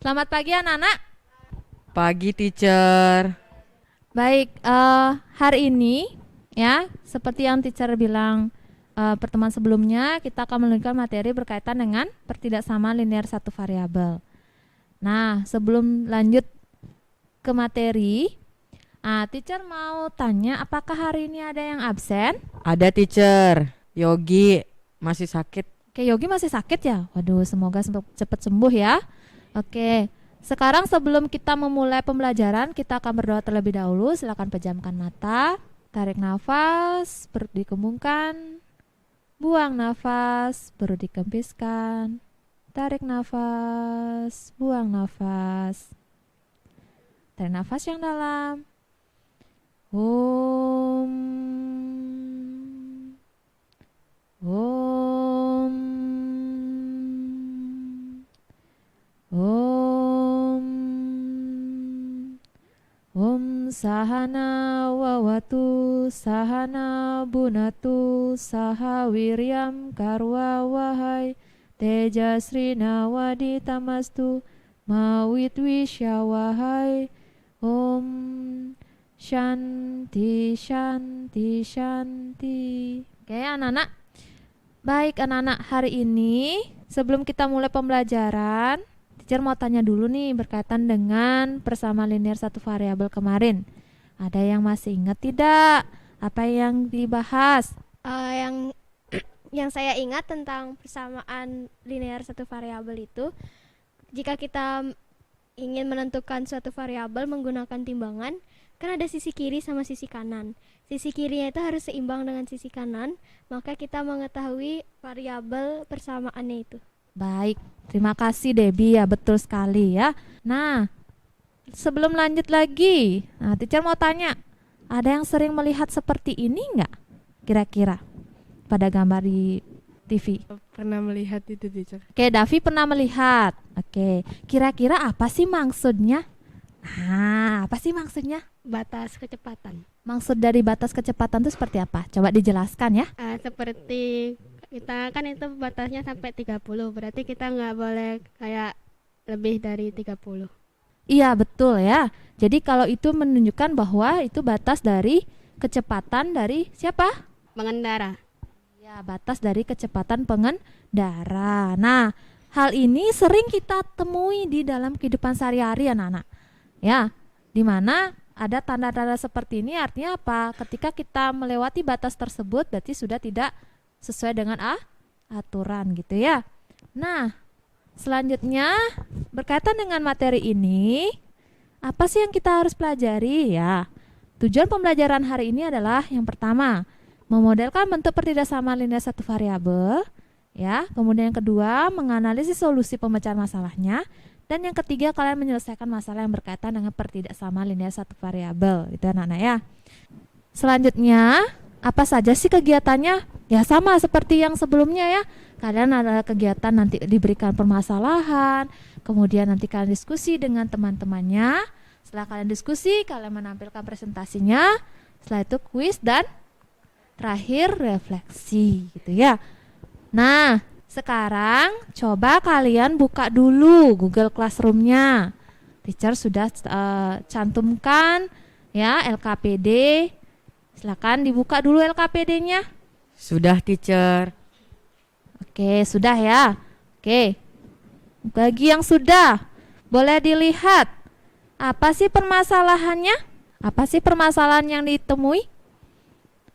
Selamat pagi anak-anak. Pagi, teacher. Baik, hari ini ya, seperti yang teacher bilang pertemuan sebelumnya, kita akan melanjutkan materi berkaitan dengan pertidaksamaan linear satu variabel. Nah, sebelum lanjut ke materi, teacher mau tanya, apakah hari ini ada yang absen? Ada, teacher. Yogi masih sakit. Oke, Yogi masih sakit ya? Waduh, semoga cepat sembuh ya. Oke, sekarang sebelum kita memulai pembelajaran, kita akan berdoa terlebih dahulu. Silakan pejamkan mata, tarik nafas, perut dikembungkan, buang nafas, perut dikempiskan, tarik nafas, buang nafas. Tarik nafas yang dalam. Om. Om. Om. Om sahana wawatu sahana bunatu saha wiryam karwa wahai tejasrina waditamastu mawitwisya wahai. Om shanti shanti shanti. Oke anak-anak. Baik anak-anak, hari ini sebelum kita mulai pembelajaran, teacher mau tanya dulu nih berkaitan dengan persamaan linear satu variabel kemarin. Ada yang masih ingat tidak apa yang dibahas? Yang yang saya ingat tentang persamaan linear satu variabel itu, jika kita ingin menentukan suatu variabel menggunakan timbangan, kan ada sisi kiri sama sisi kanan. Sisi kirinya itu harus seimbang dengan sisi kanan, maka kita mengetahui variabel persamaannya itu. Baik, terima kasih Debbie ya, betul sekali ya. Nah, sebelum lanjut lagi, teacher mau tanya, ada yang sering melihat seperti ini nggak? Kira-kira pada gambar di TV. Pernah melihat itu, teacher. Oke, Davi pernah melihat. Oke, kira-kira apa sih maksudnya? Apa sih maksudnya? Batas kecepatan. Maksud dari batas kecepatan itu seperti apa? Coba dijelaskan ya. Seperti kita kan itu batasnya sampai 30, berarti kita nggak boleh kayak lebih dari 30. Iya, betul ya. Jadi kalau itu menunjukkan bahwa itu batas dari kecepatan dari siapa? Pengendara. Ya, batas dari kecepatan pengendara. Nah, hal ini sering kita temui di dalam kehidupan sehari-hari anak-anak. Ya, di mana ada tanda-tanda seperti ini artinya apa? Ketika kita melewati batas tersebut berarti sudah tidak sesuai dengan aturan gitu ya. Nah, selanjutnya berkaitan dengan materi ini, apa sih yang kita harus pelajari ya? Tujuan pembelajaran hari ini adalah yang pertama, memodelkan bentuk pertidaksamaan linear satu variabel, ya. Kemudian yang kedua, menganalisis solusi pemecahan masalahnya, dan yang ketiga, kalian menyelesaikan masalah yang berkaitan dengan pertidaksamaan linear satu variabel, itu anak-anak ya. Selanjutnya, apa saja sih kegiatannya? Ya sama seperti yang sebelumnya ya. Kalian ada kegiatan nanti diberikan permasalahan, kemudian nanti kalian diskusi dengan teman-temannya. Setelah kalian diskusi, kalian menampilkan presentasinya. Setelah itu kuis dan terakhir refleksi gitu ya. Nah, sekarang coba kalian buka dulu Google Classroom-nya. Teacher sudah cantumkan ya LKPD. Silakan dibuka dulu LKPD-nya. Sudah, teacher. Oke, sudah ya. Oke. Bagi yang sudah, boleh dilihat. Apa sih permasalahannya? Apa sih permasalahan yang ditemui?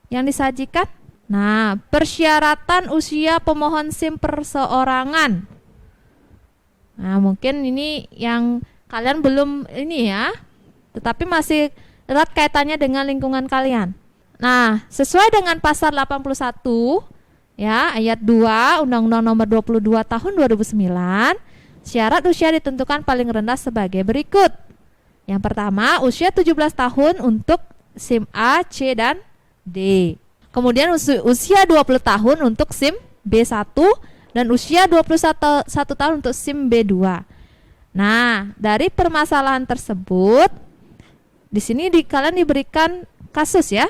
Yang disajikan? Nah, persyaratan usia pemohon SIM perseorangan. Nah, mungkin ini yang kalian belum ini ya, tetapi masih erat kaitannya dengan lingkungan kalian. Nah, sesuai dengan pasal 81 ya, ayat 2 Undang-Undang Nomor 22 Tahun 2009, syarat usia ditentukan paling rendah sebagai berikut. Yang pertama, usia 17 tahun untuk SIM A, C, dan D. Kemudian usia 20 tahun untuk SIM B1 dan usia 21 tahun untuk SIM B2. Nah, dari permasalahan tersebut di sini kalian diberikan kasus ya.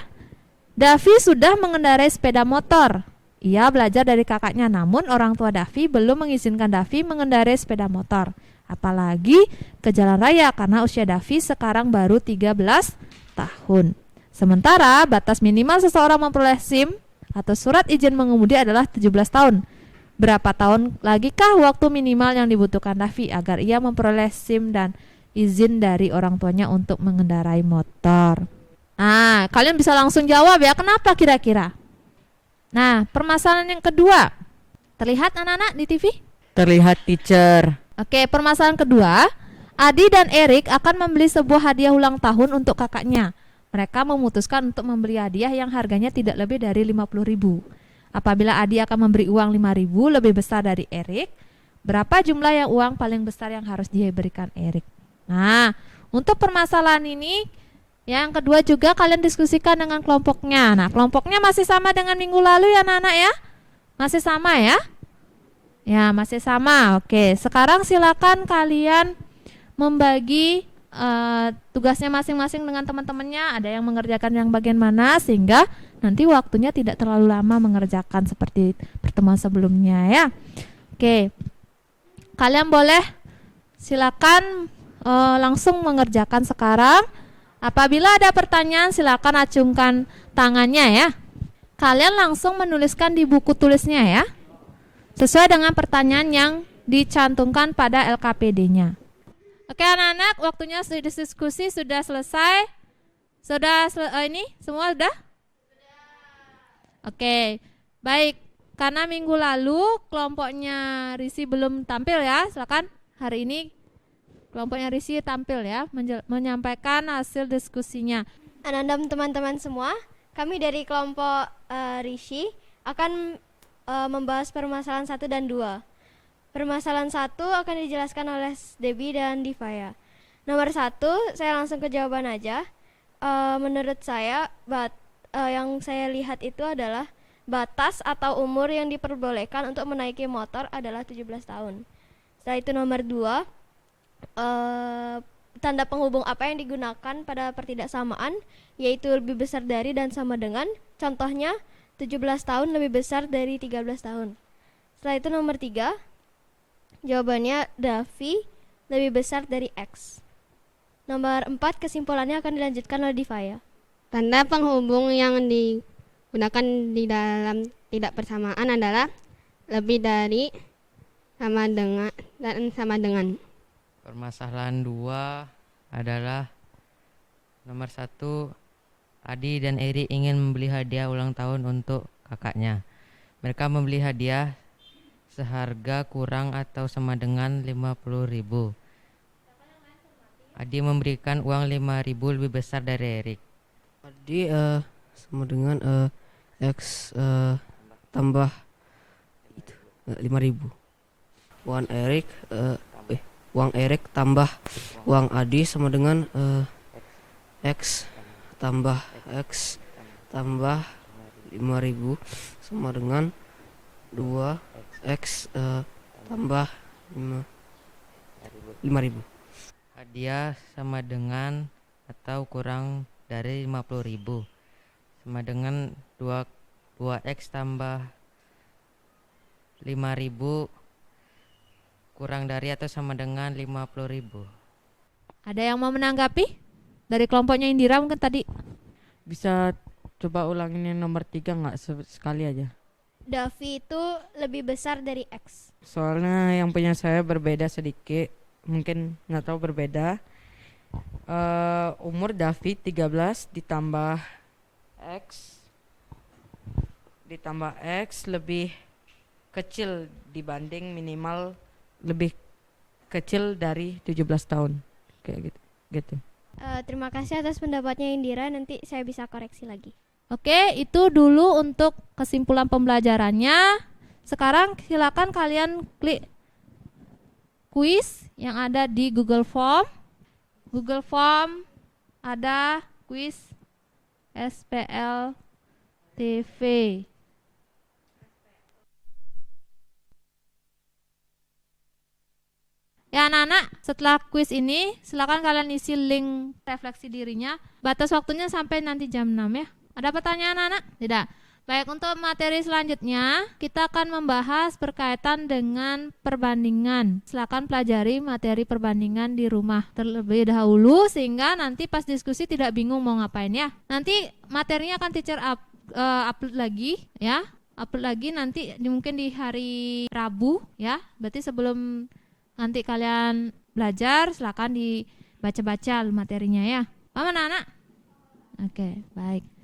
Davi sudah mengendarai sepeda motor. Ia belajar dari kakaknya, namun orang tua Davi belum mengizinkan Davi mengendarai sepeda motor. apalagi ke jalan raya karena usia Davi sekarang baru 13 tahun. Sementara batas minimal seseorang memperoleh SIM atau surat izin mengemudi adalah 17 tahun. Berapa tahun lagikah waktu minimal yang dibutuhkan Davi agar ia memperoleh SIM dan izin dari orang tuanya untuk mengendarai motor? Nah, kalian bisa langsung jawab ya, kenapa kira-kira? Nah, permasalahan yang kedua. Terlihat anak-anak di TV? Terlihat teacher. Oke, permasalahan kedua. Adi dan Erik akan membeli sebuah hadiah ulang tahun untuk kakaknya. Mereka memutuskan untuk membeli hadiah yang harganya tidak lebih dari 50.000. Apabila Adi akan memberi uang 5.000 lebih besar dari Erik, berapa jumlah yang uang paling besar yang harus diberikan Erik? Nah, untuk permasalahan ini yang kedua juga kalian diskusikan dengan kelompoknya. Nah, kelompoknya masih sama dengan minggu lalu ya anak-anak ya? Masih sama ya? Ya, masih sama. Oke, sekarang silakan kalian membagi tugasnya masing-masing dengan teman-temannya. Ada yang mengerjakan yang bagian mana sehingga nanti waktunya tidak terlalu lama mengerjakan seperti pertemuan sebelumnya ya. Oke, kalian boleh silakan langsung mengerjakan sekarang. Apabila ada pertanyaan silakan acungkan tangannya ya. Kalian langsung menuliskan di buku tulisnya ya, sesuai dengan pertanyaan yang dicantumkan pada LKPD-nya. Oke anak-anak, waktunya diskusi sudah selesai. Ini semua sudah? Oke, baik. Karena minggu lalu kelompoknya Risi belum tampil ya, silakan hari ini kelompoknya Risi tampil ya, menyampaikan hasil diskusinya. Anak-anak teman-teman semua, kami dari kelompok Rishi akan membahas permasalahan 1 dan 2. Permasalahan 1 akan dijelaskan oleh Debbie dan Divaya. Nomor 1, saya langsung ke jawaban aja. Menurut saya, yang saya lihat itu adalah batas atau umur yang diperbolehkan untuk menaiki motor adalah 17 tahun. Setelah itu nomor 2, tanda penghubung apa yang digunakan pada pertidaksamaan, yaitu lebih besar dari dan sama dengan. Contohnya 17 tahun lebih besar dari 13 tahun. Setelah itu nomor 3, jawabannya Davi lebih besar dari X. Nomor 4, kesimpulannya akan dilanjutkan oleh Divaya. Tanda penghubung yang digunakan di dalam tidak persamaan adalah lebih dari, sama dengan, dan sama dengan. Permasalahan 2 adalah nomor 1, Adi dan Eri ingin membeli hadiah ulang tahun untuk kakaknya. Mereka membeli hadiah seharga kurang atau sama dengan 50.000. Adi memberikan uang 5.000 lebih besar dari Erik. Adi sama dengan X tambah 5.000. Uang Erik tambah uang Adi sama dengan X tambah 5.000 sama dengan 2X tambah 5.000. Hadiah sama dengan atau kurang dari 50.000 sama dengan 2x tambah 5.000 kurang dari atau sama dengan 50.000. Ada yang mau menanggapi? Dari kelompoknya Indira mungkin tadi. Bisa coba ulangin yang nomor 3 nggak sekali aja? Davi itu lebih besar dari X. Soalnya yang punya saya berbeda sedikit, mungkin nggak tahu berbeda. Umur Davi 13 ditambah X lebih kecil dibanding minimal lebih kecil dari 17 tahun kayak gitu. Terima kasih atas pendapatnya Indira, nanti saya bisa koreksi lagi. Oke, itu dulu untuk kesimpulan pembelajarannya. Sekarang silakan kalian klik kuis yang ada di Google Form. Google Form ada kuis SPL TV. Ya anak-anak, setelah kuis ini silakan kalian isi link refleksi dirinya. Batas waktunya sampai nanti jam 6 ya. Ada pertanyaan anak-anak? Tidak. Baik, untuk materi selanjutnya kita akan membahas berkaitan dengan perbandingan. Silakan pelajari materi perbandingan di rumah terlebih dahulu sehingga nanti pas diskusi tidak bingung mau ngapain ya. Nanti materinya akan teacher upload lagi ya. Upload lagi nanti mungkin di hari Rabu ya. Berarti sebelum nanti kalian belajar silakan dibaca-baca materinya ya. Paham anak-anak? Oke, baik.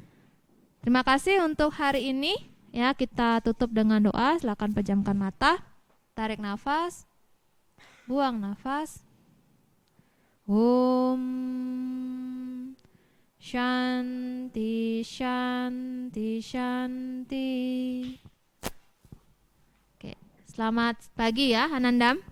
Terima kasih untuk hari ini ya, kita tutup dengan doa. Silakan pejamkan mata, tarik nafas, buang nafas. Om Shanti Shanti Shanti. Oke, selamat pagi ya Anandam.